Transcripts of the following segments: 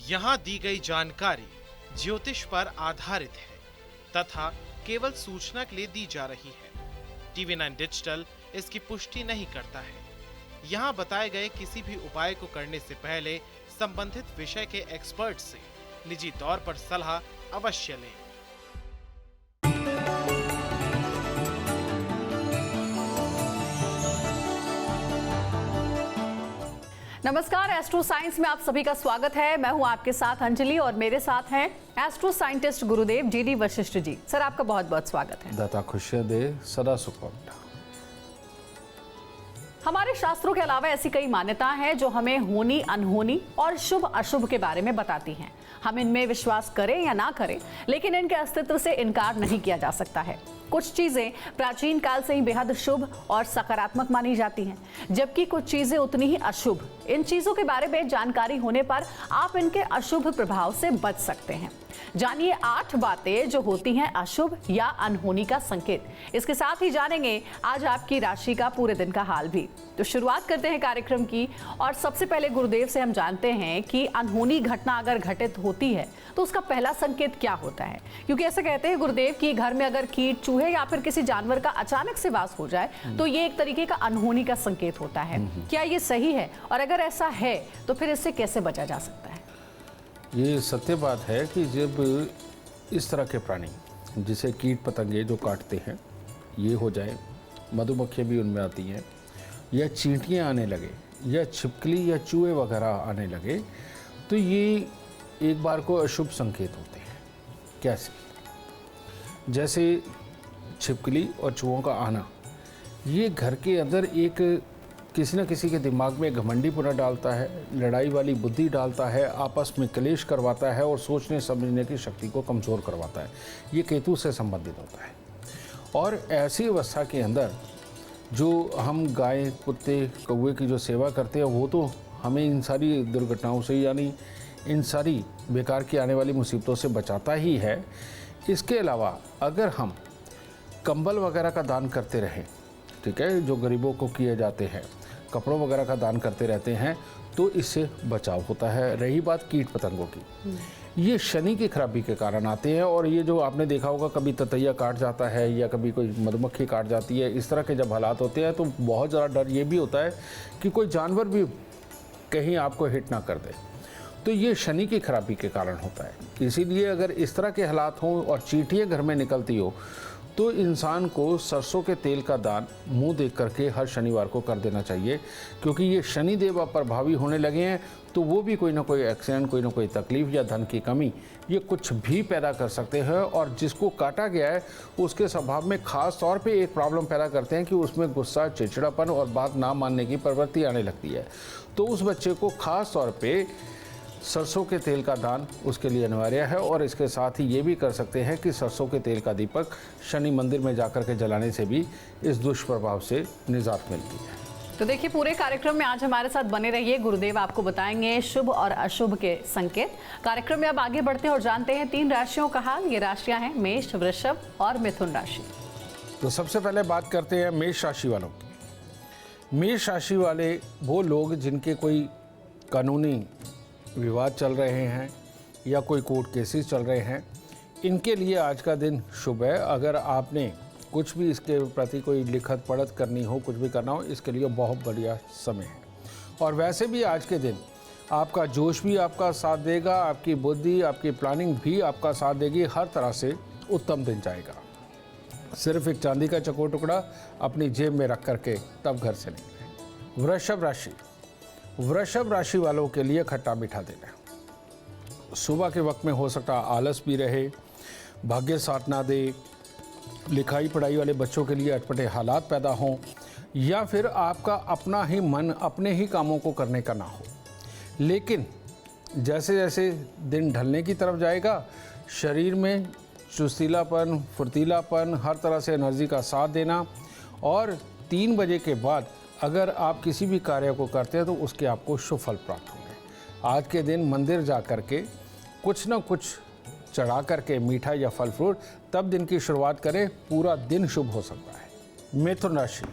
यहाँ दी गई जानकारी ज्योतिष पर आधारित है तथा केवल सूचना के लिए दी जा रही है। TV9 डिजिटल इसकी पुष्टि नहीं करता है। यहाँ बताए गए किसी भी उपाय को करने से पहले संबंधित विषय के एक्सपर्ट से निजी तौर पर सलाह अवश्य लें। नमस्कार, एस्ट्रो साइंस में आप सभी का स्वागत है। मैं हूं आपके साथ अंजलि और मेरे साथ हैं एस्ट्रो साइंटिस्ट गुरुदेव जीडी वशिष्ठ जी। सर, आपका बहुत बहुत स्वागत है। दाता खुशियां दे, सदा सुख पावना। हमारे शास्त्रों के अलावा ऐसी कई मान्यताएं हैं जो हमें होनी अनहोनी और शुभ अशुभ के बारे में बताती हैं। हम इनमें विश्वास करें या ना करें, लेकिन इनके अस्तित्व से इनकार नहीं किया जा सकता है। कुछ चीजें प्राचीन काल से ही बेहद शुभ और सकारात्मक मानी जाती हैं, जबकि कुछ चीजें उतनी ही अशुभ। इन चीजों के बारे में जानकारी होने पर आप इनके अशुभ प्रभाव से बच सकते हैं। जानिए 8 बातें जो होती हैं अशुभ या अनहोनी का संकेत। इसके साथ ही जानेंगे आज आपकी राशि का पूरे दिन का हाल भी। तो शुरुआत करते हैं कार्यक्रम की, और सबसे पहले गुरुदेव से हम जानते हैं कि अनहोनी घटना अगर घटित होती है तो उसका पहला संकेत क्या होता है। क्योंकि ऐसे कहते हैं गुरुदेव कि घर में अगर कीट, चूहे या फिर किसी जानवर का अचानक से वास हो जाए तो ये एक तरीके का अनहोनी का संकेत होता है। क्या ये सही है, और अगर ऐसा है तो फिर इससे कैसे बचा जा सकता है? ये सत्य बात है कि जब इस तरह के प्राणी जिसे कीट पतंगे जो काटते हैं ये हो जाए, मधुमक्खियाँ भी उनमें आती हैं, या चींटियाँ आने लगे, या छिपकली या चूहे वगैरह आने लगे, तो ये एक बार को अशुभ संकेत होते हैं। कैसे? जैसे छिपकली और चूहों का आना, ये घर के अंदर एक किसी न किसी के दिमाग में घमंडीपना डालता है, लड़ाई वाली बुद्धि डालता है, आपस में क्लेश करवाता है और सोचने समझने की शक्ति को कमज़ोर करवाता है। ये केतु से संबंधित होता है। और ऐसी अवस्था के अंदर जो हम गाय, कुत्ते, कौवे की जो सेवा करते हैं, वो तो हमें इन सारी दुर्घटनाओं से, यानी इन सारी बेकार की आने वाली मुसीबतों से बचाता ही है। इसके अलावा अगर हम कंबल वगैरह का दान करते रहें, ठीक है, जो गरीबों को किए जाते हैं, कपड़ों वगैरह का दान करते रहते हैं, तो इससे बचाव होता है। रही बात कीट पतंगों की, ये शनि की खराबी के कारण आते हैं। और ये जो आपने देखा होगा, कभी ततैया काट जाता है या कभी कोई मधुमक्खी काट जाती है, इस तरह के जब हालात होते हैं तो बहुत ज़्यादा डर ये भी होता है कि कोई जानवर भी कहीं आपको हिट ना कर दे। तो ये शनि की खराबी के कारण होता है। इसीलिए अगर इस तरह के हालात हों और चींटियाँ घर में निकलती हो, तो इंसान को सरसों के तेल का दान मुंह देख करके हर शनिवार को कर देना चाहिए। क्योंकि ये शनि देव प्रभावी होने लगे हैं, तो वो भी कोई ना कोई एक्सीडेंट, कोई ना कोई तकलीफ या धन की कमी, ये कुछ भी पैदा कर सकते हैं। और जिसको काटा गया है उसके स्वभाव में खास तौर पे एक प्रॉब्लम पैदा करते हैं कि उसमें गुस्सा, चिड़चिड़ापन और बात ना मानने की प्रवृत्ति आने लगती है। तो उस बच्चे को खास तौर पे सरसों के तेल का दान उसके लिए अनिवार्य है। और इसके साथ ही ये भी कर सकते हैं कि सरसों के तेल का दीपक शनि मंदिर में जाकर के जलाने से भी इस दुष्प्रभाव से निजात मिलती है। तो देखिए, पूरे कार्यक्रम में आज हमारे साथ बने रहिए। गुरुदेव आपको बताएंगे शुभ और अशुभ के संकेत। कार्यक्रम में अब आगे बढ़ते हैं और जानते हैं 3 राशियों का हाल। ये राशियां हैं मेष, वृषभ और मिथुन राशि। तो सबसे पहले बात करते हैं मेष राशि वालों की। मेष राशि वाले वो लोग जिनके कोई कानूनी विवाद चल रहे हैं या कोई कोर्ट केसेस चल रहे हैं, इनके लिए आज का दिन शुभ है। अगर आपने कुछ भी इसके प्रति कोई लिखत पढ़त करनी हो, कुछ भी करना हो, इसके लिए बहुत बढ़िया समय है। और वैसे भी आज के दिन आपका जोश भी आपका साथ देगा, आपकी बुद्धि, आपकी प्लानिंग भी आपका साथ देगी। हर तरह से उत्तम दिन जाएगा। सिर्फ एक चांदी का चकोर टुकड़ा अपनी जेब में रख करके तब घर से निकलें। वृषभ राशि, वृषभ राशि वालों के लिए खट्टा मीठा दिन है। सुबह के वक्त में हो सकता है आलस भी रहे, भाग्य साथ ना दे, लिखाई पढ़ाई वाले बच्चों के लिए अटपटे हालात पैदा हों, या फिर आपका अपना ही मन अपने ही कामों को करने का ना हो। लेकिन जैसे जैसे दिन ढलने की तरफ जाएगा, शरीर में चुस्तीलापन, फुर्तीलापन, हर तरह से एनर्जी का साथ देना। और 3 बजे के बाद अगर आप किसी भी कार्य को करते हैं तो उसके आपको शुभ फल प्राप्त होंगे। आज के दिन मंदिर जा कर के कुछ न कुछ चढ़ा करके मीठा या फल फ्रूट, तब दिन की शुरुआत करें, पूरा दिन शुभ हो सकता है। मिथुन राशि,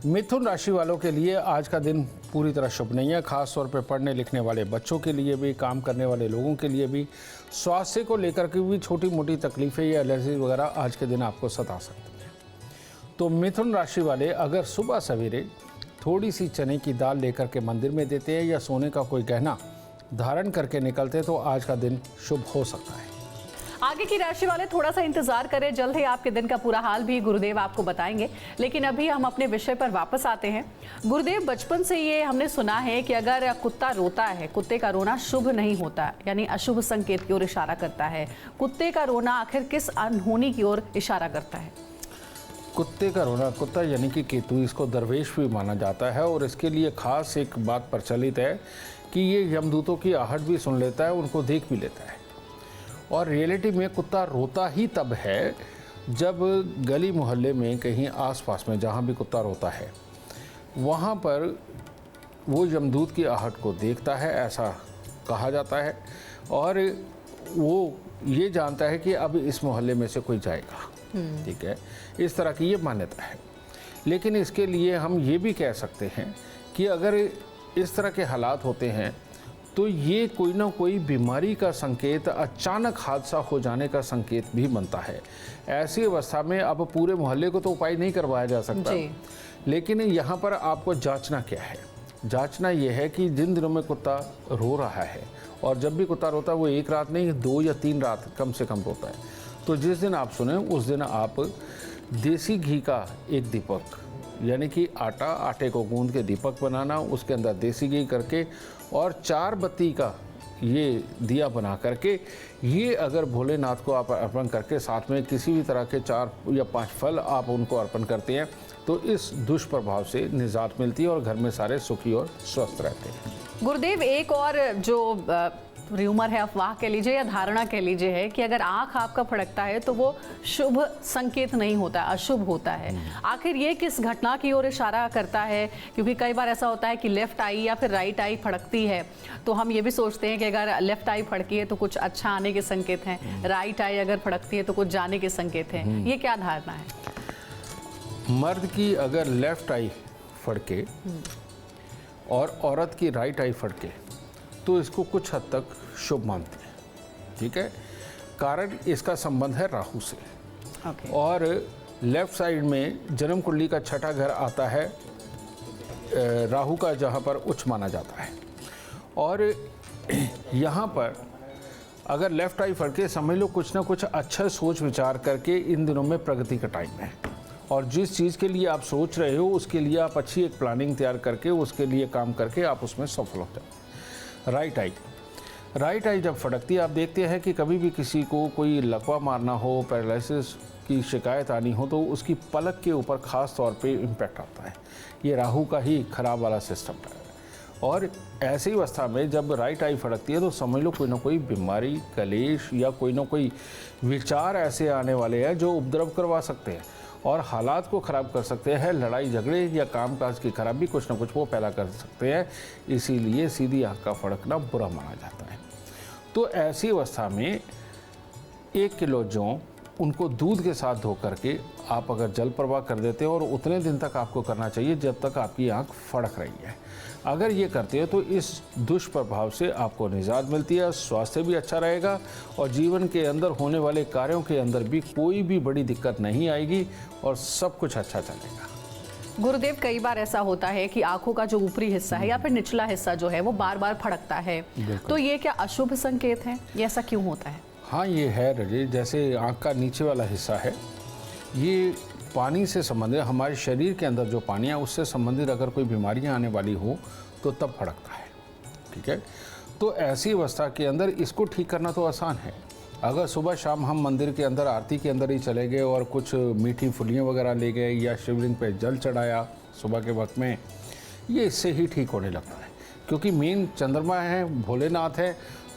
मिथुन राशि वालों के लिए आज का दिन पूरी तरह शुभ नहीं है, ख़ास तौर पे पढ़ने लिखने वाले बच्चों के लिए भी, काम करने वाले लोगों के लिए भी। स्वास्थ्य को लेकर के भी छोटी मोटी तकलीफ़ें या एलर्जी वगैरह आज के दिन आपको सता सकती हैं। तो मिथुन राशि वाले अगर सुबह सवेरे थोड़ी सी चने की दाल लेकर के मंदिर में देते हैं या सोने का कोई गहना धारण करके निकलते हैं तो आज का दिन शुभ हो सकता है। आगे की राशि वाले थोड़ा सा इंतजार करें, जल्द ही आपके दिन का पूरा हाल भी गुरुदेव आपको बताएंगे। लेकिन अभी हम अपने विषय पर वापस आते हैं। गुरुदेव, बचपन से ये हमने सुना है कि अगर कुत्ता रोता है, कुत्ते का रोना शुभ नहीं होता, यानी अशुभ संकेत की ओर इशारा करता है। कुत्ते का रोना आखिर किस अनहोनी की ओर इशारा करता है? कुत्ते का रोना, कुत्ता यानी कि केतु, इसको दरवेश भी माना जाता है और इसके लिए खास एक बात प्रचलित है कि ये यमदूतों की आहट भी सुन लेता है, उनको देख भी लेता है। और रियलिटी में कुत्ता रोता ही तब है जब गली मोहल्ले में कहीं आसपास में जहाँ भी कुत्ता रोता है वहाँ पर वो यमदूत की आहट को देखता है, ऐसा कहा जाता है। और वो ये जानता है कि अब इस मोहल्ले में से कोई जाएगा, ठीक है, इस तरह की ये मान्यता है। लेकिन इसके लिए हम ये भी कह सकते हैं कि अगर इस तरह के हालात होते हैं तो ये कोई ना कोई बीमारी का संकेत, अचानक हादसा हो जाने का संकेत भी बनता है। ऐसी अवस्था में अब पूरे मोहल्ले को तो उपाय नहीं करवाया जा सकता, लेकिन यहाँ पर आपको जांचना क्या है? जांचना ये है कि जिन दिनों में कुत्ता रो रहा है, और जब भी कुत्ता रोता है वो एक रात नहीं 2 या 3 रात कम से कम रोता है, तो जिस दिन आप सुने उस दिन आप देसी घी का एक दीपक, यानी कि आटे को गूंद के दीपक बनाना, उसके अंदर देसी घी करके और 4 बत्ती का ये दिया बना करके, ये अगर भोलेनाथ को आप अर्पण करके साथ में किसी भी तरह के 4 या 5 फल आप उनको अर्पण करते हैं तो इस दुष्प्रभाव से निजात मिलती है और घर में सारे सुखी और स्वस्थ रहते हैं। गुरुदेव, एक और जो र्यूमर है, अफवाह कह लीजिए या धारणा कह लीजिए, है कि अगर आंख आपका फड़कता है तो वो शुभ संकेत नहीं होता, अशुभ होता है। आखिर ये किस घटना की ओर इशारा करता है? क्योंकि कई बार ऐसा होता है कि लेफ्ट आई या फिर राइट आई फड़कती है तो हम ये भी सोचते हैं कि अगर लेफ्ट आई फड़की है तो कुछ अच्छा आने के संकेत हैं, राइट आई अगर फड़कती है तो कुछ जाने के संकेत हैं। ये क्या धारणा है? मर्द की अगर लेफ्ट आई फड़के और औरत की राइट आई फड़के तो इसको कुछ हद तक शुभ मानते हैं, ठीक है। कारण इसका संबंध है राहु से। और लेफ्ट साइड में जन्म कुंडली का 6ठा घर आता है राहु का, जहाँ पर उच्च माना जाता है। और यहाँ पर अगर लेफ्ट आई फड़के, समझ लो कुछ ना कुछ अच्छा सोच विचार करके इन दिनों में प्रगति का टाइम है, और जिस चीज़ के लिए आप सोच रहे हो उसके लिए आप अच्छी एक प्लानिंग तैयार करके उसके लिए काम करके आप उसमें सफल हो जाओ। राइट आई जब फड़कती है, आप देखते हैं कि कभी भी किसी को कोई लकवा मारना हो, पैरालिसिस की शिकायत आनी हो तो उसकी पलक के ऊपर ख़ास तौर पे इम्पैक्ट आता है। ये राहु का ही खराब वाला सिस्टम है। और ऐसी अवस्था में जब राइट आई फड़कती है तो समझ लो कोई ना कोई बीमारी, कलेश या कोई ना कोई विचार ऐसे आने वाले हैं जो उपद्रव करवा सकते हैं और हालात को ख़राब कर सकते हैं। लड़ाई झगड़े या कामकाज की खराबी कुछ ना कुछ वो पैदा कर सकते हैं, इसीलिए सीधी आँख का फड़कना बुरा माना जाता है। तो ऐसी अवस्था में 1 किलो जौ उनको दूध के साथ धो करके आप अगर जल प्रवाह कर देते हो, और उतने दिन तक आपको करना चाहिए जब तक आपकी आँख फड़क रही है। अगर ये करते हो तो इस दुष्प्रभाव से आपको निजात मिलती है, स्वास्थ्य भी अच्छा रहेगा और जीवन के अंदर होने वाले कार्यों के अंदर भी कोई भी बड़ी दिक्कत नहीं आएगी और सब कुछ अच्छा चलेगा। गुरुदेव, कई बार ऐसा होता है कि आंखों का जो ऊपरी हिस्सा है या फिर निचला हिस्सा जो है वो बार बार फड़कता है, तो ये क्या अशुभ संकेत है? ये ऐसा क्यों होता है? हाँ, ये है रजी, जैसे आँख का नीचे वाला हिस्सा है, ये पानी से संबंधित, हमारे शरीर के अंदर जो पानी है उससे संबंधित अगर कोई बीमारियां आने वाली हो तो तब फड़कता है, ठीक है। तो ऐसी अवस्था के अंदर इसको ठीक करना तो आसान है। अगर सुबह शाम हम मंदिर के अंदर आरती के अंदर ही चले गए और कुछ मीठी फुलियाँ वगैरह ले गए या शिवलिंग पे जल चढ़ाया सुबह के वक्त में, ये इससे ही ठीक होने लगता है। क्योंकि मेन चंद्रमा है, भोलेनाथ है,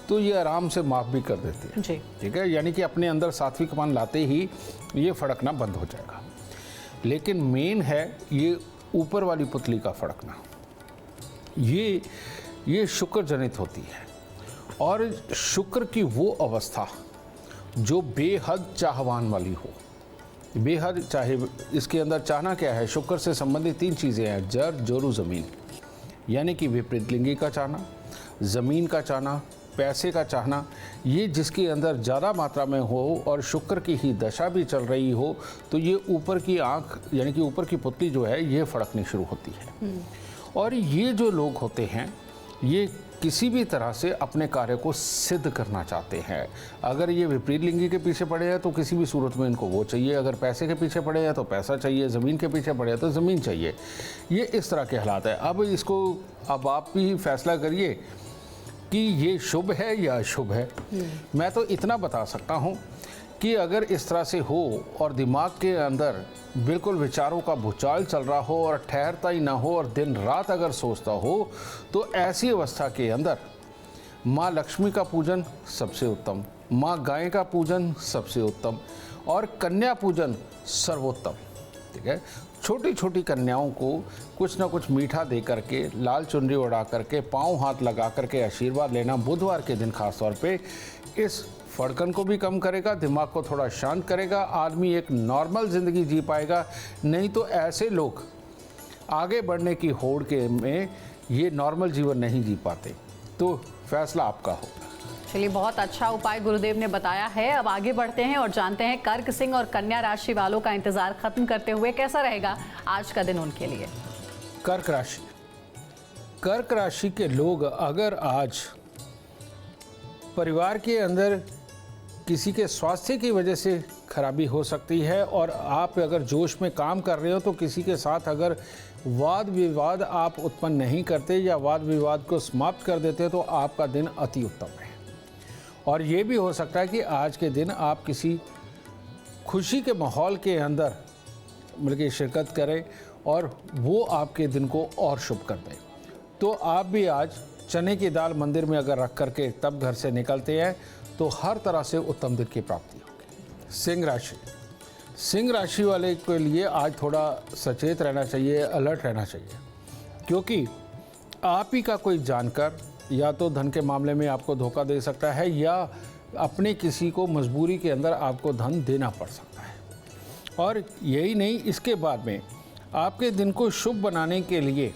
तो ये आराम से माफ़ भी कर देते हैं, ठीक है। यानी कि अपने अंदर सात्विक मन लाते ही ये फड़कना बंद हो जाएगा। लेकिन मेन है ये ऊपर वाली पुतली का फड़कना, ये शुक्र जनित होती है। और शुक्र की वो अवस्था जो बेहद चाहवान वाली हो, बेहद चाहे, इसके अंदर चाहना क्या है, शुक्र से संबंधित 3 चीज़ें हैं, जड़, जोरू, ज़मीन। यानी कि विपरीत लिंगी का चाहना, ज़मीन का चाहना, पैसे का चाहना, ये जिसके अंदर ज़्यादा मात्रा में हो और शुक्र की ही दशा भी चल रही हो, तो ये ऊपर की आँख यानी कि ऊपर की पुतली जो है ये फड़कनी शुरू होती है। और ये जो लोग होते हैं ये किसी भी तरह से अपने कार्य को सिद्ध करना चाहते हैं। अगर ये विपरीत लिंगी के पीछे पड़े हैं तो किसी भी सूरत में इनको वो चाहिए, अगर पैसे के पीछे पड़े हैं तो पैसा चाहिए, ज़मीन के पीछे पड़े हैं तो ज़मीन चाहिए। ये इस तरह के हालात है। अब आप भी फैसला करिए कि ये शुभ है या अशुभ है। मैं तो इतना बता सकता हूँ कि अगर इस तरह से हो और दिमाग के अंदर बिल्कुल विचारों का भूचाल चल रहा हो और ठहरता ही ना हो और दिन रात अगर सोचता हो, तो ऐसी अवस्था के अंदर माँ लक्ष्मी का पूजन सबसे उत्तम, माँ गाय का पूजन सबसे उत्तम और कन्या पूजन सर्वोत्तम। ठीक है, छोटी छोटी कन्याओं को कुछ ना कुछ मीठा दे करके, लाल चुनरी उड़ा करके, पाँव हाथ लगा करके आशीर्वाद लेना बुधवार के दिन खास तौर पे इस फड़कन को भी कम करेगा, दिमाग को थोड़ा शांत करेगा, आदमी एक नॉर्मल ज़िंदगी जी पाएगा। नहीं तो ऐसे लोग आगे बढ़ने की होड़ के में ये नॉर्मल जीवन नहीं जी पाते। तो फैसला आपका होगा। चलिए, बहुत अच्छा उपाय गुरुदेव ने बताया है। अब आगे बढ़ते हैं और जानते हैं कर्क सिंह और कन्या राशि वालों का इंतजार खत्म करते हुए कैसा रहेगा आज का दिन उनके लिए। कर्क राशि के लोग अगर आज परिवार के अंदर किसी के स्वास्थ्य की वजह से खराबी हो सकती है और आप अगर जोश में काम कर रहे हो तो किसी के साथ अगर वाद विवाद आप उत्पन्न नहीं करते या वाद विवाद को समाप्त कर देते तो आपका दिन अति उत्तम है। और ये भी हो सकता है कि आज के दिन आप किसी खुशी के माहौल के अंदर बल्कि शिरकत करें और वो आपके दिन को और शुभ कर दें। तो आप भी आज चने की दाल मंदिर में अगर रख करके तब घर से निकलते हैं तो हर तरह से उत्तम दिन की प्राप्ति होगी। सिंह राशि वाले के लिए आज थोड़ा सचेत रहना चाहिए, अलर्ट रहना चाहिए, क्योंकि आप ही का कोई जानकर या तो धन के मामले में आपको धोखा दे सकता है या अपने किसी को मजबूरी के अंदर आपको धन देना पड़ सकता है। और यही नहीं, इसके बाद में आपके दिन को शुभ बनाने के लिए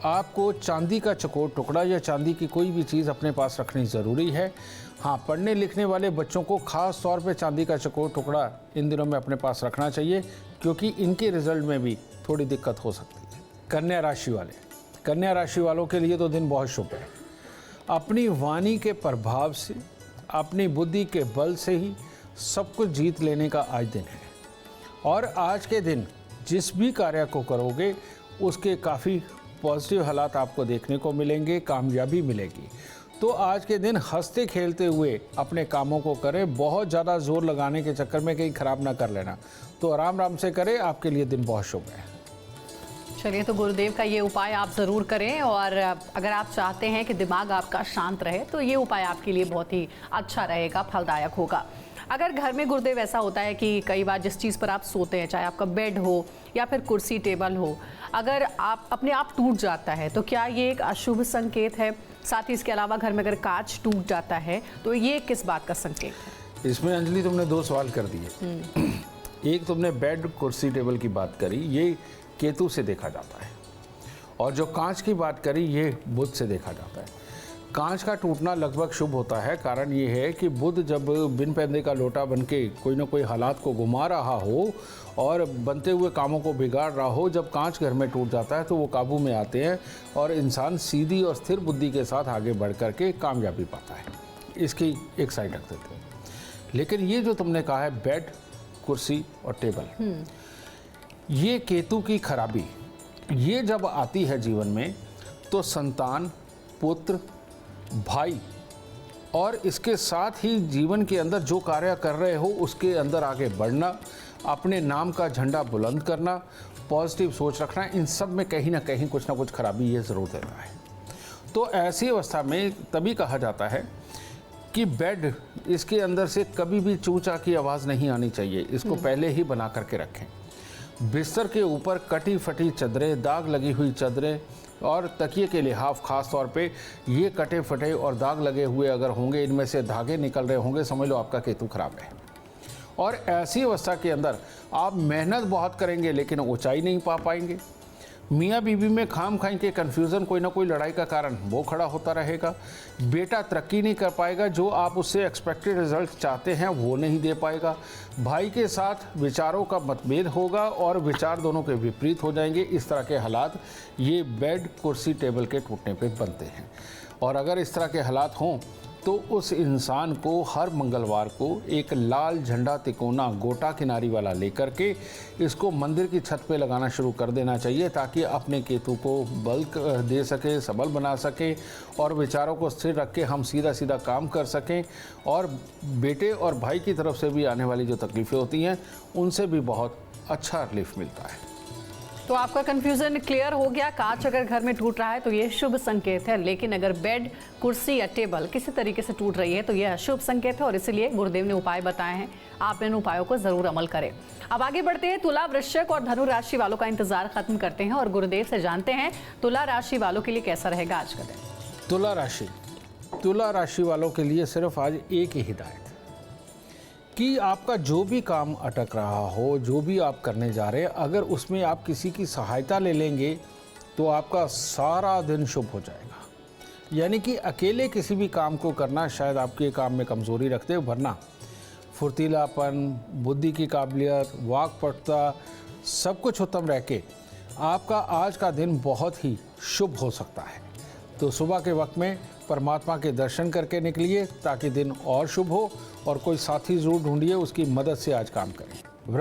आपको चांदी का चकोर टुकड़ा या चांदी की कोई भी चीज़ अपने पास रखनी ज़रूरी है। हाँ, पढ़ने लिखने वाले बच्चों को ख़ास तौर पे चांदी का चकोर टुकड़ा इन दिनों में अपने पास रखना चाहिए, क्योंकि इनके रिजल्ट में भी थोड़ी दिक्कत हो सकती है। कन्या राशि वालों के लिए तो दिन बहुत शुभ है। अपनी वाणी के प्रभाव से, अपनी बुद्धि के बल से ही सब कुछ जीत लेने का आज दिन है। और आज के दिन जिस भी कार्य को करोगे उसके काफ़ी पॉजिटिव हालात आपको देखने को मिलेंगे, कामयाबी मिलेगी। तो आज के दिन हंसते खेलते हुए अपने कामों को करें, बहुत ज़्यादा जोर लगाने के चक्कर में कहीं ख़राब ना कर लेना। तो आराम से करें, आपके लिए दिन बहुत शुभ है। चलिए, तो गुरुदेव का ये उपाय आप ज़रूर करें और अगर आप चाहते हैं कि दिमाग आपका शांत रहे तो ये उपाय आपके लिए बहुत ही अच्छा रहेगा, फलदायक होगा। अगर घर में गुरुदेव ऐसा होता है कि कई बार जिस चीज़ पर आप सोते हैं, चाहे आपका बेड हो या फिर कुर्सी टेबल हो, अगर आप अपने आप टूट जाता है तो क्या ये एक अशुभ संकेत है? साथ ही इसके अलावा घर में अगर कांच टूट जाता है तो ये किस बात का संकेत है? इसमें अंजलि तुमने 2 सवाल कर दिए। एक तुमने बेड कुर्सी टेबल की बात करी, ये केतु से देखा जाता है, और जो कांच की बात करी ये बुध से देखा जाता है। कांच का टूटना लगभग शुभ होता है। कारण ये है कि बुध जब बिन पैदे का लोटा बन के कोई ना कोई हालात को घुमा रहा हो और बनते हुए कामों को बिगाड़ रहा हो, जब कांच घर में टूट जाता है तो वो काबू में आते हैं और इंसान सीधी और स्थिर बुद्धि के साथ आगे बढ़ कर के कामयाबी पाता है। इसकी एक साइड रख देते हैं। लेकिन ये जो तुमने कहा है बेड, कुर्सी और टेबल, ये केतु की खराबी, ये जब आती है जीवन में तो संतान, पुत्र, भाई और इसके साथ ही जीवन के अंदर जो कार्य कर रहे हो उसके अंदर आगे बढ़ना, अपने नाम का झंडा बुलंद करना, पॉजिटिव सोच रखना, इन सब में कहीं ना कहीं कुछ ना कुछ खराबी ये ज़रूर देता है। तो ऐसी अवस्था में तभी कहा जाता है कि बेड, इसके अंदर से कभी भी चूचा की आवाज़ नहीं आनी चाहिए, इसको पहले ही बना करके रखें। बिस्तर के ऊपर कटी फटी चादरें, दाग लगी हुई चादरें और तकिए के लिहाफ खास तौर पे ये कटे फटे और दाग लगे हुए अगर होंगे, इनमें से धागे निकल रहे होंगे, समझ लो आपका केतु खराब है। और ऐसी अवस्था के अंदर आप मेहनत बहुत करेंगे लेकिन ऊंचाई नहीं पा पाएंगे। मियाँ बीवी में खाम खाई के कन्फ्यूज़न, कोई ना कोई लड़ाई का कारण वो खड़ा होता रहेगा। बेटा तरक्की नहीं कर पाएगा, जो आप उससे एक्सपेक्टेड रिजल्ट चाहते हैं वो नहीं दे पाएगा। भाई के साथ विचारों का मतभेद होगा और विचार दोनों के विपरीत हो जाएंगे। इस तरह के हालात ये बेड, कुर्सी, टेबल के टूटने पे बनते हैं। और अगर इस तरह के हालात हों तो उस इंसान को हर मंगलवार को एक लाल झंडा तिकोना गोटा किनारी वाला लेकर के इसको मंदिर की छत पे लगाना शुरू कर देना चाहिए, ताकि अपने केतु को बल दे सके, सबल बना सके और विचारों को स्थिर रख के हम सीधा सीधा काम कर सकें और बेटे और भाई की तरफ से भी आने वाली जो तकलीफ़ें होती हैं उनसे भी बहुत अच्छा रिलीफ मिलता है। तो आपका कंफ्यूजन क्लियर हो गया। कांच अगर घर में टूट रहा है तो ये शुभ संकेत है, लेकिन अगर बेड, कुर्सी या टेबल किसी तरीके से टूट रही है तो यह अशुभ संकेत है और इसीलिए गुरुदेव ने उपाय बताए हैं। आप इन उपायों को जरूर अमल करें। अब आगे बढ़ते हैं, तुला, वृश्चिक और धनु राशि वालों का इंतजार खत्म करते हैं और गुरुदेव से जानते हैं तुला राशि वालों के लिए कैसा रहेगा आज का दिन। तुला राशि वालों के लिए सिर्फ आज एक ही हिदायत कि आपका जो भी काम अटक रहा हो, जो भी आप करने जा रहे हैं, अगर उसमें आप किसी की सहायता ले लेंगे तो आपका सारा दिन शुभ हो जाएगा। यानी कि अकेले किसी भी काम को करना शायद आपके काम में कमज़ोरी रखते हो, वरना फुर्तीलापन, बुद्धि की काबिलियत, वाक्पटुता सब कुछ उत्तम रह के आपका आज का दिन बहुत ही शुभ हो सकता है। तो सुबह के वक्त में परमात्मा के दर्शन करके निकलिए ताकि दिन और शुभ हो, और कोई साथी जरूर ढूंढिए, उसकी मदद से आज काम करें।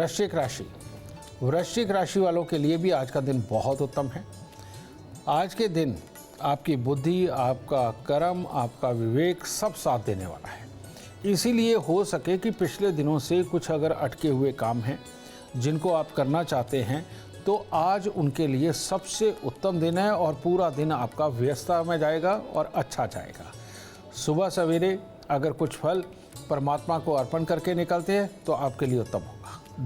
वृश्चिक राशि वालों के लिए भी आज का दिन बहुत उत्तम है। आज के दिन आपकी बुद्धि, आपका कर्म, आपका विवेक सब साथ देने वाला है। इसीलिए हो सके कि पिछले दिनों से कुछ अगर अटके हुए काम हैं जिनको आप करना चाहते हैं तो आज उनके लिए सबसे उत्तम दिन है और पूरा दिन आपका व्यस्तता में जाएगा और अच्छा जाएगा। सुबह सवेरे अगर कुछ फल परमात्मा को अर्पण करके निकलते हैं तो आपके लिए उत्तम होगा।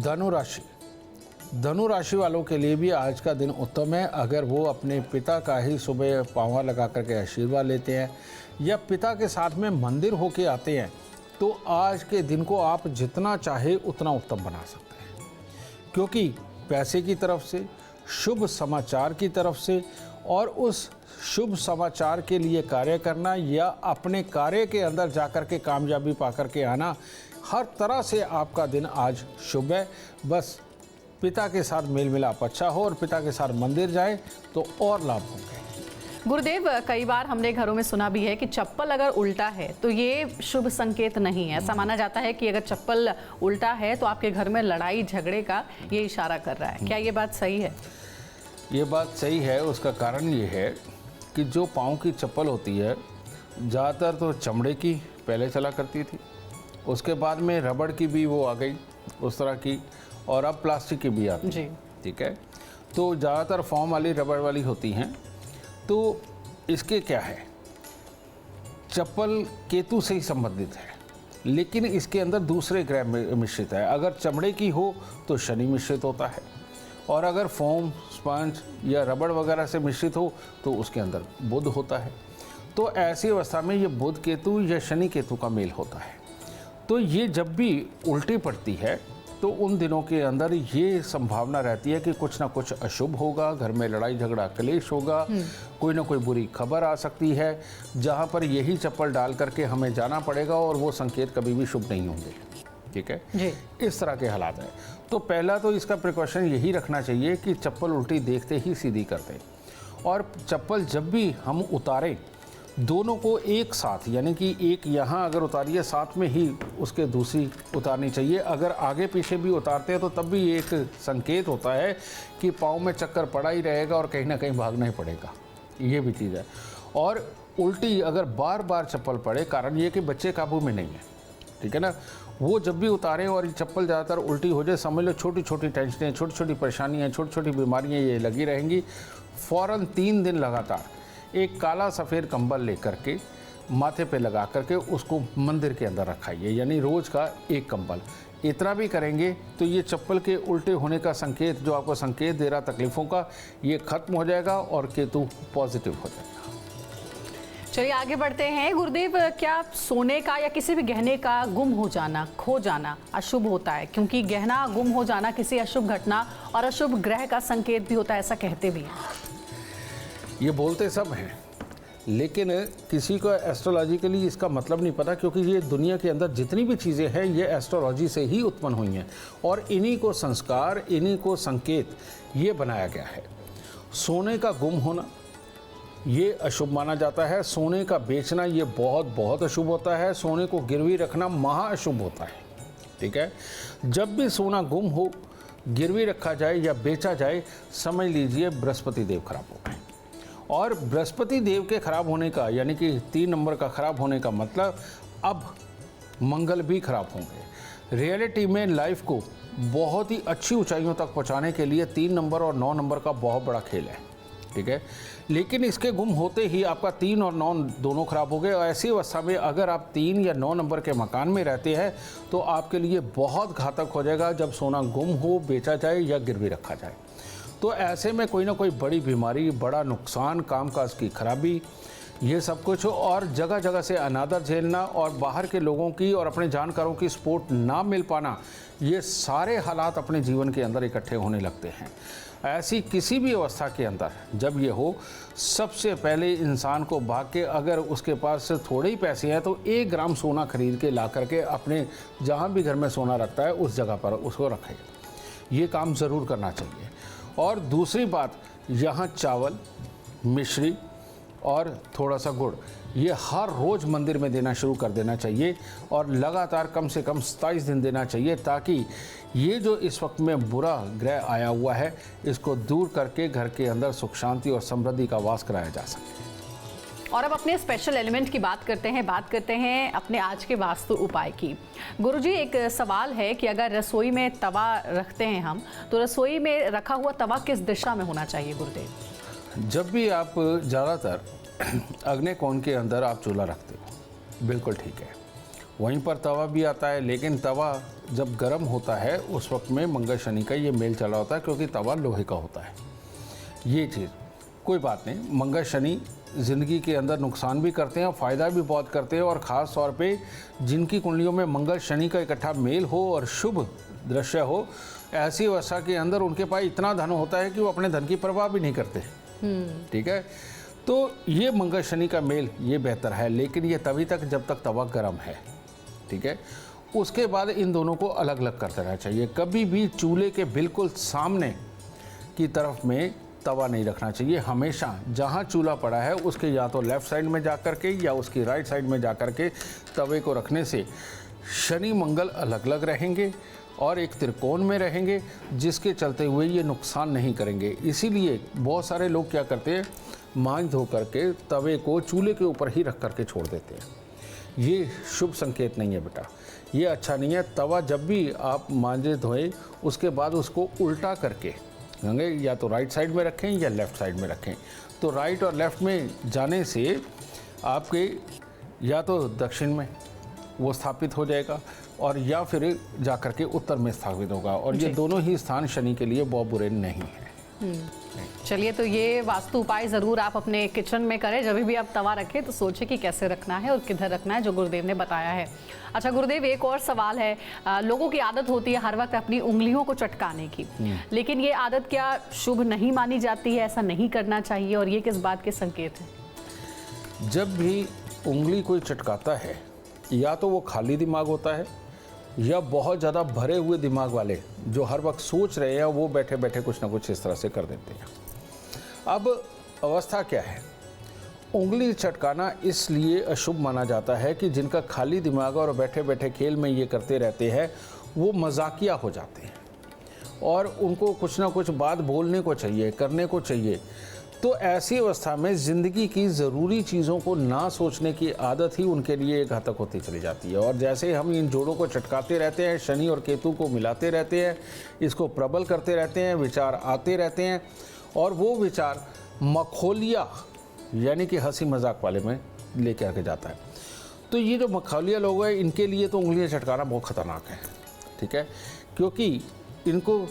धनु राशि वालों के लिए भी आज का दिन उत्तम है। अगर वो अपने पिता का ही सुबह पाँव लगा करके आशीर्वाद लेते हैं या पिता के साथ में मंदिर होके आते हैं तो आज के दिन को आप जितना चाहे उतना उत्तम बना सकते हैं, क्योंकि पैसे की तरफ से, शुभ समाचार की तरफ से और उस शुभ समाचार के लिए कार्य करना या अपने कार्य के अंदर जाकर के कामयाबी पाकर के आना, हर तरह से आपका दिन आज शुभ है। बस पिता के साथ मेल मिलाप अच्छा हो और पिता के साथ मंदिर जाए तो और लाभ होंगे। गुरुदेव, कई बार हमने घरों में सुना भी है कि चप्पल अगर उल्टा है तो ये शुभ संकेत नहीं है। ऐसा माना जाता है कि अगर चप्पल उल्टा है तो आपके घर में लड़ाई झगड़े का ये इशारा कर रहा है। क्या ये बात सही है? ये बात सही है। उसका कारण ये है कि जो पाँव की चप्पल होती है ज़्यादातर तो चमड़े की पहले चला करती थी, उसके बाद में रबड़ की भी वो आ गई उस तरह की, और अब प्लास्टिक की भी आती है। ठीक है, तो ज़्यादातर फॉर्म वाली रबड़ वाली होती हैं। तो इसके क्या है, चप्पल केतु से ही संबंधित है, लेकिन इसके अंदर दूसरे ग्रह मिश्रित है। अगर चमड़े की हो तो शनि मिश्रित होता है, और अगर फोम, स्पंज या रबड़ वगैरह से मिश्रित हो तो उसके अंदर बुध होता है। तो ऐसी अवस्था में ये बुध केतु या शनि केतु का मेल होता है। तो ये जब भी उल्टी पड़ती है तो उन दिनों के अंदर ये संभावना रहती है कि कुछ ना कुछ अशुभ होगा, घर में लड़ाई झगड़ा क्लेश होगा, कोई ना कोई बुरी खबर आ सकती है, जहाँ पर यही चप्पल डाल करके हमें जाना पड़ेगा और वो संकेत कभी भी शुभ नहीं होंगे। ठीक है जी। इस तरह के हालात हैं। तो पहला तो इसका प्रिकॉशन यही रखना चाहिए कि चप्पल उल्टी देखते ही सीधी कर दें, और चप्पल जब भी हम उतारें दोनों को एक साथ, यानी कि एक यहाँ अगर उतारिए साथ में ही उसके दूसरी उतारनी चाहिए। अगर आगे पीछे भी उतारते हैं तो तब भी एक संकेत होता है कि पाँव में चक्कर पड़ा ही रहेगा और कहीं ना कहीं भागना ही पड़ेगा, ये भी चीज़ है। और उल्टी अगर बार बार चप्पल पड़े, कारण ये कि बच्चे काबू में नहीं है, ठीक है ना, वो जब भी उतारें और ये चप्पल ज़्यादातर उल्टी हो जाए, समझ लो छोटी छोटी टेंशनें, छोटी छोटी परेशानियाँ, छोटी छोटी बीमारियाँ ये लगी रहेंगी। फ़ौरन 3 दिन लगातार एक काला सफ़ेद कंबल लेकर के माथे पे लगा करके उसको मंदिर के अंदर रखाइए, यानी रोज़ का एक कंबल। इतना भी करेंगे तो ये चप्पल के उल्टे होने का संकेत, जो आपको संकेत दे रहा तकलीफ़ों का, ये ख़त्म हो जाएगा और केतु पॉजिटिव हो जाएगा। चलिए आगे बढ़ते हैं। गुरुदेव, क्या सोने का या किसी भी गहने का गुम हो जाना, खो जाना अशुभ होता है? क्योंकि गहना गुम हो जाना किसी अशुभ घटना और अशुभ ग्रह का संकेत भी होता है, ऐसा कहते भी हैं। ये बोलते सब हैं, लेकिन किसी को एस्ट्रोलॉजिकली इसका मतलब नहीं पता, क्योंकि ये दुनिया के अंदर जितनी भी चीज़ें हैं ये एस्ट्रोलॉजी से ही उत्पन्न हुई हैं और इन्हीं को संस्कार, इन्हीं को संकेत ये बनाया गया है। सोने का गुम होना ये अशुभ माना जाता है, सोने का बेचना ये बहुत बहुत अशुभ होता है, सोने को गिरवी रखना महा अशुभ होता है। ठीक है, जब भी सोना गुम हो, गिरवी रखा जाए या बेचा जाए, समझ लीजिए बृहस्पति देव खराब हो गए। और बृहस्पति देव के खराब होने का यानी कि 3 नंबर का खराब होने का मतलब अब मंगल भी खराब होंगे। रियलिटी में लाइफ को बहुत ही अच्छी ऊंचाइयों तक पहुंचाने के लिए 3 नंबर और 9 नंबर का बहुत बड़ा खेल है। ठीक है, लेकिन इसके गुम होते ही आपका 3 और 9 दोनों खराब हो गए। और ऐसी अवस्था में अगर आप 3 या 9 नंबर के मकान में रहते हैं तो आपके लिए बहुत घातक हो जाएगा जब सोना गुम हो, बेचा जाए या गिरवी रखा जाए। तो ऐसे में कोई ना कोई बड़ी बीमारी, बड़ा नुकसान, कामकाज की खराबी, ये सब कुछ, और जगह जगह से अनादर झेलना और बाहर के लोगों की और अपने जानकारों की सपोर्ट ना मिल पाना, ये सारे हालात अपने जीवन के अंदर इकट्ठे होने लगते हैं। ऐसी किसी भी अवस्था के अंदर जब ये हो, सबसे पहले इंसान को भाग के, अगर उसके पास थोड़े ही पैसे हैं तो 1 ग्राम सोना खरीद के ला करके अपने जहाँ भी घर में सोना रखता है उस जगह पर उसको रखे। ये काम ज़रूर करना चाहिए। और दूसरी बात, यहाँ चावल, मिश्री और थोड़ा सा गुड़ ये हर रोज़ मंदिर में देना शुरू कर देना चाहिए और लगातार कम से कम 27 दिन देना चाहिए, ताकि ये जो इस वक्त में बुरा ग्रह आया हुआ है इसको दूर करके घर के अंदर सुख शांति और समृद्धि का वास कराया जा सके। और अब अपने स्पेशल एलिमेंट की बात करते हैं अपने आज के वास्तु उपाय की। गुरुजी, एक सवाल है कि अगर रसोई में तवा रखते हैं हम, तो रसोई में रखा हुआ तवा किस दिशा में होना चाहिए गुरुदेव? जब भी आप ज़्यादातर अग्नि कोण के अंदर आप चूल्हा रखते हो, बिल्कुल ठीक है, वहीं पर तवा भी आता है, लेकिन तवा जब गर्म होता है उस वक्त में मंगल शनि का ये मेल चला होता है, क्योंकि तवा लोहे का होता है। ये चीज़ कोई बात नहीं, मंगल शनि ज़िंदगी के अंदर नुकसान भी करते हैं और फ़ायदा भी बहुत करते हैं। और ख़ास तौर पे जिनकी कुंडलियों में मंगल शनि का इकट्ठा मेल हो और शुभ दृश्य हो, ऐसी अवस्था के अंदर उनके पास इतना धन होता है कि वो अपने धन की परवाह भी नहीं करते। ठीक है, तो ये मंगल शनि का मेल ये बेहतर है, लेकिन ये तभी तक जब तक तवा गर्म है। ठीक है, उसके बाद इन दोनों को अलग अलग कर देना चाहिए। कभी भी चूल्हे के बिल्कुल सामने की तरफ में तवा नहीं रखना चाहिए। हमेशा जहाँ चूल्हा पड़ा है उसके या तो लेफ़्ट साइड में जा कर के या उसकी राइट साइड में जा कर के तवे को रखने से शनि मंगल अलग अलग रहेंगे और एक त्रिकोण में रहेंगे, जिसके चलते हुए ये नुकसान नहीं करेंगे। इसीलिए बहुत सारे लोग क्या करते हैं, मांझ धो करके तवे को चूल्हे के ऊपर ही रख करके छोड़ देते हैं। ये शुभ संकेत नहीं है बेटा, ये अच्छा नहीं है। तवा जब भी आप मांझे धोएं उसके बाद उसको उल्टा करके गंगे या तो राइट साइड में रखें या लेफ़्ट साइड में रखें। तो राइट और लेफ़्ट में जाने से आपके या तो दक्षिण में वो स्थापित हो जाएगा और या फिर जा कर के उत्तर में स्थापित होगा, और ये दोनों ही स्थान शनि के लिए बहुत बुरे नहीं हैं। चलिए, तो ये वास्तु उपाय ज़रूर आप अपने किचन में करें। जब भी आप तवा रखें तो सोचें कि कैसे रखना है और किधर रखना है, जो गुरुदेव ने बताया है। अच्छा गुरुदेव, एक और सवाल है। लोगों की आदत होती है हर वक्त अपनी उंगलियों को चटकाने की, लेकिन ये आदत क्या शुभ नहीं मानी जाती है? ऐसा नहीं करना चाहिए, और ये किस बात के संकेत हैं? जब भी उंगली कोई चटकाता है, या तो वो खाली दिमाग होता है या बहुत ज़्यादा भरे हुए दिमाग वाले जो हर वक्त सोच रहे हैं, वो बैठे बैठे कुछ ना कुछ इस तरह से कर देते हैं। अब अवस्था क्या है, उंगली चटकाना इसलिए अशुभ माना जाता है कि जिनका खाली दिमाग और बैठे बैठे खेल में ये करते रहते हैं, वो मजाकिया हो जाते हैं और उनको कुछ ना कुछ बात बोलने को चाहिए, करने को चाहिए। तो ऐसी अवस्था में ज़िंदगी की ज़रूरी चीज़ों को ना सोचने की आदत ही उनके लिए घातक होती चली जाती है। और जैसे हम इन जोड़ों को चटकाते रहते हैं, शनि और केतु को मिलाते रहते हैं, इसको प्रबल करते रहते हैं, विचार आते रहते हैं, और वो विचार मखौलिया यानी कि हंसी मजाक वाले में लेके आके जाता है। तो ये जो मखौलिया लोग हैं, इनके लिए तो उंगलियां चटकाना बहुत ख़तरनाक है। ठीक है, क्योंकि इनको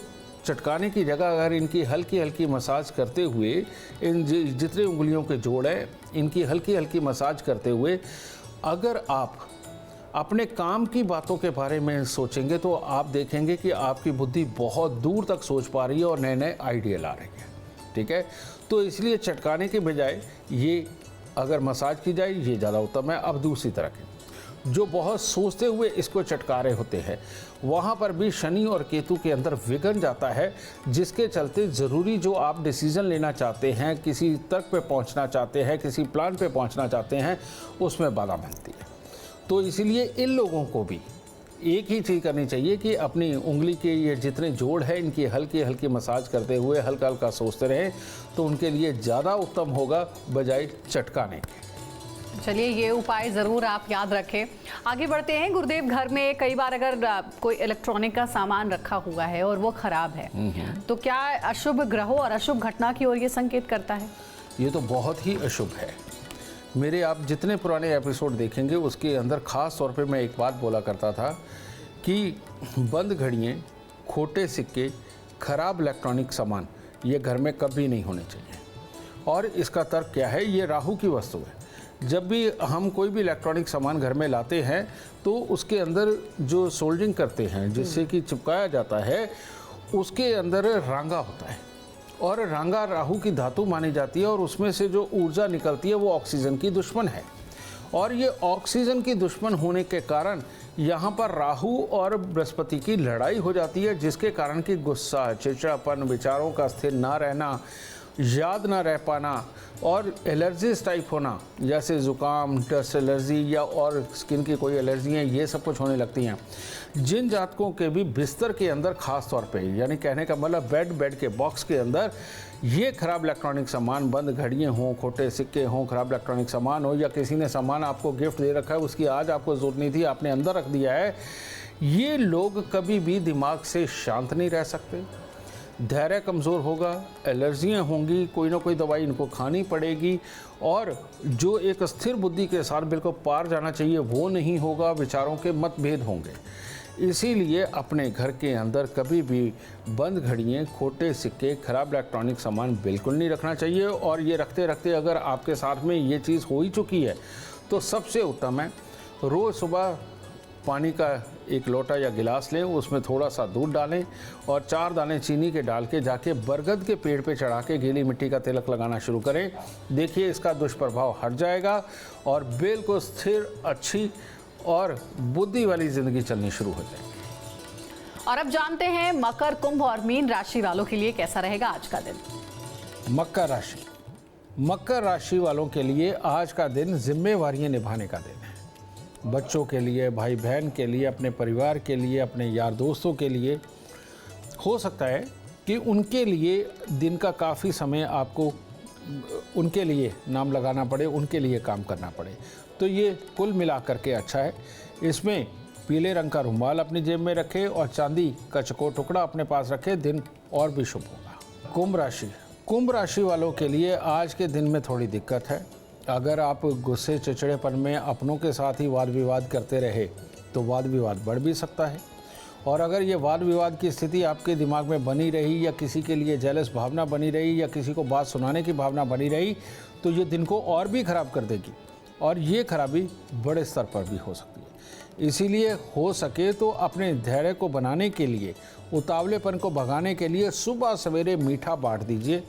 चटकाने की जगह अगर इनकी हल्की हल्की मसाज करते हुए इन जितने उंगलियों के जोड़ हैं, इनकी हल्की हल्की मसाज करते हुए अगर आप अपने काम की बातों के बारे में सोचेंगे तो आप देखेंगे कि आपकी बुद्धि बहुत दूर तक सोच पा रही है और नए नए आइडिया ला रही है। ठीक है, तो इसलिए चटकाने के बजाय ये अगर मसाज की जाए ये ज़्यादा उत्तम है। अब दूसरी तरह के जो बहुत सोचते हुए इसको चटका रहे होते हैं, वहाँ पर भी शनि और केतु के अंदर विघ्न जाता है, जिसके चलते ज़रूरी जो आप डिसीज़न लेना चाहते हैं, किसी तर्क पे पहुँचना चाहते हैं, किसी प्लान पे पहुँचना चाहते हैं, उसमें बाधा बनती है। तो इसीलिए इन लोगों को भी एक ही चीज़ करनी चाहिए कि अपनी उंगली के ये जितने जोड़ हैं इनकी हल्की हल्की मसाज करते हुए हल्का हल्का सोचते रहें, तो उनके लिए ज़्यादा उत्तम होगा बजाय चटकाने के। चलिए, ये उपाय ज़रूर आप याद रखें। आगे बढ़ते हैं। गुरुदेव, घर में कई बार अगर कोई इलेक्ट्रॉनिक का सामान रखा हुआ है और वो ख़राब है, तो क्या अशुभ ग्रहों और अशुभ घटना की ओर ये संकेत करता है? ये तो बहुत ही अशुभ है। मेरे आप जितने पुराने एपिसोड देखेंगे उसके अंदर ख़ास तौर पे मैं एक बात बोला करता था कि बंद घड़ियाँ, खोटे सिक्के, ख़राब इलेक्ट्रॉनिक सामान ये घर में कभी नहीं होने चाहिए। और इसका तर्क क्या है? ये राहु की वस्तु है। जब भी हम कोई भी इलेक्ट्रॉनिक सामान घर में लाते हैं तो उसके अंदर जो सोल्डरिंग करते हैं, जिससे कि चिपकाया जाता है, उसके अंदर रांगा होता है और रांगा राहु की धातु मानी जाती है और उसमें से जो ऊर्जा निकलती है वो ऑक्सीजन की दुश्मन है। और ये ऑक्सीजन की दुश्मन होने के कारण यहाँ पर राहु और बृहस्पति की लड़ाई हो जाती है, जिसके कारण कि गुस्सा, चिड़चिड़ापन, विचारों का स्थिर ना रहना, याद ना रह पाना और एलर्जीज टाइप होना, जैसे ज़ुकाम, डस्ट एलर्जी या और स्किन की कोई एलर्जियाँ, ये सब कुछ होने लगती हैं। जिन जातकों के भी बिस्तर के अंदर ख़ास तौर पे, यानी कहने का मतलब बेड के बॉक्स के अंदर ये ख़राब इलेक्ट्रॉनिक सामान, बंद घड़ियाँ हों, खोटे सिक्के हों, ख़राब इलेक्ट्रॉनिक सामान हो, या किसी ने सामान आपको गिफ्ट दे रखा है, उसकी आज आपको ज़रूरत नहीं थी, आपने अंदर रख दिया है, ये लोग कभी भी दिमाग से शांत नहीं रह सकते। धैर्य कमज़ोर होगा, एलर्जियाँ होंगी, कोई ना कोई दवाई इनको खानी पड़ेगी और जो एक स्थिर बुद्धि के साथ बिल्कुल पार जाना चाहिए वो नहीं होगा, विचारों के मतभेद होंगे। इसीलिए अपने घर के अंदर कभी भी बंद घड़ियाँ, खोटे सिक्के, खराब इलेक्ट्रॉनिक सामान बिल्कुल नहीं रखना चाहिए। और ये रखते रखते अगर आपके साथ में ये चीज़ हो ही चुकी है तो सबसे उत्तम है रोज़ सुबह पानी का एक लोटा या गिलास लें, उसमें थोड़ा सा दूध डालें और 4 दाने चीनी के डाल के जाके बरगद के पेड़ पे चढ़ा के गीली मिट्टी का तिलक लगाना शुरू करें। देखिए इसका दुष्प्रभाव हट जाएगा और बिल्कुल स्थिर, अच्छी और बुद्धि वाली जिंदगी चलनी शुरू हो जाएगी। और अब जानते हैं मकर, कुंभ और मीन राशि वालों के लिए कैसा रहेगा आज का दिन। मकर राशि वालों के लिए आज का दिन जिम्मेवारियां निभाने का दिन है। बच्चों के लिए, भाई बहन के लिए, अपने परिवार के लिए, अपने यार दोस्तों के लिए हो सकता है कि उनके लिए दिन का काफ़ी समय आपको उनके लिए नाम लगाना पड़े, उनके लिए काम करना पड़े। तो ये कुल मिलाकर के अच्छा है। इसमें पीले रंग का रुमाल अपनी जेब में रखें और चांदी का चकोर टुकड़ा अपने पास रखें, दिन और भी शुभ होगा। कुंभ राशि वालों के लिए आज के दिन में थोड़ी दिक्कत है। अगर आप गुस्से, चिड़चिड़ेपन में अपनों के साथ ही वाद विवाद करते रहे तो वाद विवाद बढ़ भी सकता है। और अगर ये वाद विवाद की स्थिति आपके दिमाग में बनी रही या किसी के लिए जेलस भावना बनी रही या किसी को बात सुनाने की भावना बनी रही तो ये दिन को और भी ख़राब कर देगी और ये खराबी बड़े स्तर पर भी हो सकती है। इसीलिए हो सके तो अपने धैर्य को बनाने के लिए, उतावलेपन को भगाने के लिए सुबह सवेरे मीठा बांट दीजिए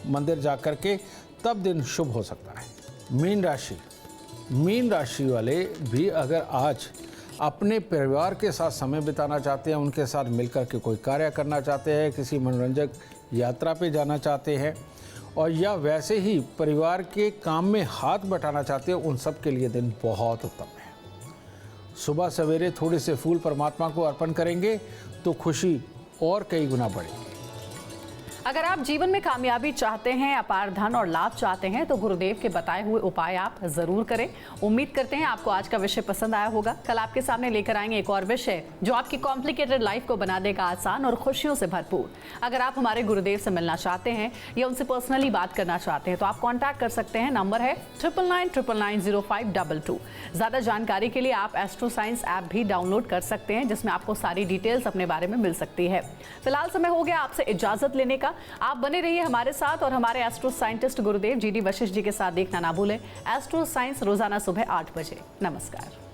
मंदिर जा कर के, तब दिन शुभ हो सकता है। मीन राशि वाले भी अगर आज अपने परिवार के साथ समय बिताना चाहते हैं, उनके साथ मिलकर के कोई कार्य करना चाहते हैं, किसी मनोरंजक यात्रा पे जाना चाहते हैं और या वैसे ही परिवार के काम में हाथ बटाना चाहते हैं, उन सब के लिए दिन बहुत उत्तम है। सुबह सवेरे थोड़े से फूल परमात्मा को अर्पण करेंगे तो खुशी और कई गुना बढ़ेगी। अगर आप जीवन में कामयाबी चाहते हैं, अपार धन और लाभ चाहते हैं तो गुरुदेव के बताए हुए उपाय आप जरूर करें। उम्मीद करते हैं आपको आज का विषय पसंद आया होगा। कल आपके सामने लेकर आएंगे एक और विषय जो आपकी कॉम्प्लिकेटेड लाइफ को बना देगा आसान और खुशियों से भरपूर। अगर आप हमारे गुरुदेव से मिलना चाहते हैं या उनसे पर्सनली बात करना चाहते हैं तो आप कॉन्टैक्ट कर सकते हैं। नंबर है 9999905222। ज्यादा जानकारी के लिए आप एस्ट्रो साइंस ऐप भी डाउनलोड कर सकते हैं, जिसमें आपको सारी डिटेल्स अपने बारे में मिल सकती है। फिलहाल समय हो गया आपसे इजाजत लेने का। आप बने रहिए हमारे साथ और हमारे एस्ट्रो साइंटिस्ट गुरुदेव GD वशिष्ठ जी के साथ देखना ना भूलें एस्ट्रो साइंस रोजाना सुबह 8 बजे। नमस्कार।